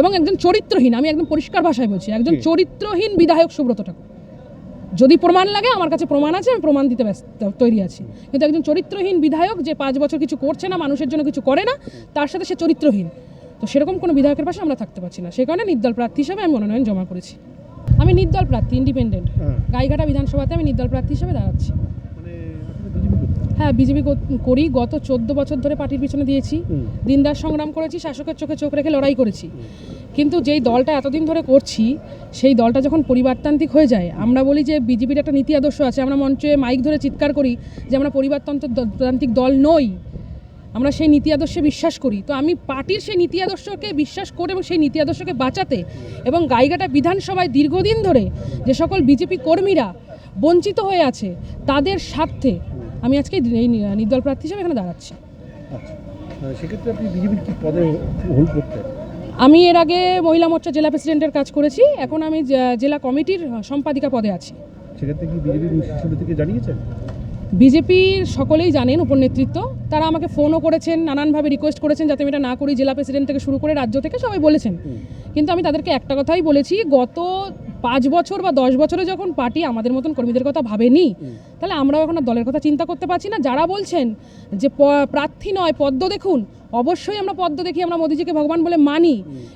এবং একজন চরিত্রহীন, আমি একদম পরিষ্কার ভাষায় বলছি, একজন চরিত্রহীন বিধায়ক সুব্রত ঠাকুর। যদি প্রমাণ লাগে, আমার কাছে প্রমাণ আছে, আমি প্রমাণ দিতে তৈরি আছি। কিন্তু একজন চরিত্রহীন বিধায়ক যে 5 বছর কিছু করছে না, মানুষের জন্য কিছু করে না, তার সাথে সে চরিত্রহীন। তো সেরকম কোনো বিধায়কের পাশে আমরা থাকতে পারছি না। সে কারণে নির্দল প্রার্থী হিসেবে আমি মনোনয়ন জমা করেছি। আমি নির্দল প্রার্থী, ইন্ডিপেন্ডেন্ট। গাইঘাটা বিধানসভাতে আমি নির্দল প্রার্থী হিসেবে দাঁড়াচ্ছি। হ্যাঁ, বিজেপি করি। গত 14 বছর ধরে পার্টির পিছনে দিয়েছি, দিনদার সংগ্রাম করেছি, শাসকের চোখে চোখ রেখে লড়াই করেছি। কিন্তু যেই দলটা এতদিন ধরে করছি, সেই দলটা যখন পরিবারতান্ত্রিক হয়ে যায়, আমরা বলি যে বিজেপির একটা নীতি আদর্শ আছে, আমরা মঞ্চে মাইক ধরে চিৎকার করি যে আমরা পরিবারতান্ত্রিক দল নই, আমরা সেই নীতি আদর্শে বিশ্বাস করি। তো আমি পার্টির সেই নীতি আদর্শকে বিশ্বাস করে এবং সেই নীতি আদর্শকে বাঁচাতে এবং গাইঘাটা বিধানসভায় দীর্ঘদিন ধরে যে সকল বিজেপি কর্মীরা বঞ্চিত হয়ে আছে, তাদের স্বার্থে আমি আজকে এই নির্দল প্রার্থী হিসেবে এখানে দাঁড়াচ্ছি। সেক্ষেত্রে আপনি বিজেপির কি পদে হোল্ড করতেন? আমি এর আগে মহিলা মোর্চা জেলা প্রেসিডেন্টের কাজ করেছি, এখন আমি জেলা কমিটির সম্পাদিকা পদে আছি। সেক্ষেত্রে কি বিজেপির শীর্ষ থেকে জানিয়েছেন? বিজেপির সকলেই জানেন, উপনেতৃত্ব, তারা আমাকে ফোনও করেছেন, নানানভাবে রিকোয়েস্ট করেছেন যাতে আমি এটা না করি। জেলা প্রেসিডেন্ট থেকে শুরু করে রাজ্য থেকে সবাই বলেছেন, কিন্তু আমি তাদেরকে একটা কথাই বলেছি, গত 5 বছর বা 10 বছরে যখন পার্টি আমাদের মতন কর্মীদের কথা ভাবেনি, তাহলে আমরাও এখন আর দলের কথা চিন্তা করতে পারছি না। যারা বলছেন যে প্রার্থী নয় পদ্ম দেখুন, অবশ্যই আমরা পদ্ম দেখি, আমরা মোদিজিকে ভগবান বলে মানি,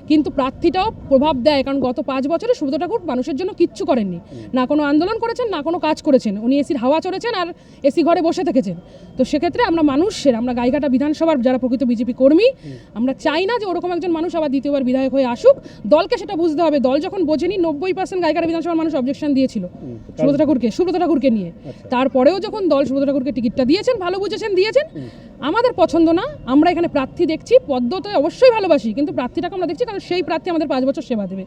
কিন্তু প্রার্থীটাও প্রভাব দেয়। কারণ গত 5 বছরে সুব্রত ঠাকুর মানুষের জন্য কিচ্ছু করেননি, না কোনো আন্দোলন করেছেন, না কোনো কাজ করেছেন। উনি এসির হাওয়া চড়েছেন আর এসি ঘরে বসে থেকেছেন। তো সেক্ষেত্রে আমরা আমরা গাইঘাটা বিধানসভার যারা প্রকৃত বিজেপি কর্মী, আমরা চাই না যে ওরকম একজন মানুষ আবার দ্বিতীয়বার বিধায়ক হয়ে আসুক। দলকে সেটা বুঝতে হবে। দল যখন বোঝেনি, 90% গাইঘাটা বিধানসভার মানুষ অবজেকশন দিয়েছিল সুব্রত ঠাকুরকে নিয়ে। তারপরেও যখন দল সুব্রত ঠাকুরকে টিকিটটা দিয়েছেন, ভালো বুঝেছেন, দিয়েছেন। আমাদের পছন্দ না, আমরা এখানে প্রার্থী দেখছি। পদ্ম তো অবশ্যই ভালোবাসি, কিন্তু প্রার্থীটাকে আমরা দেখছি কারণ সেই প্রার্থী আমাদের 5 বছর সেবা দেবে।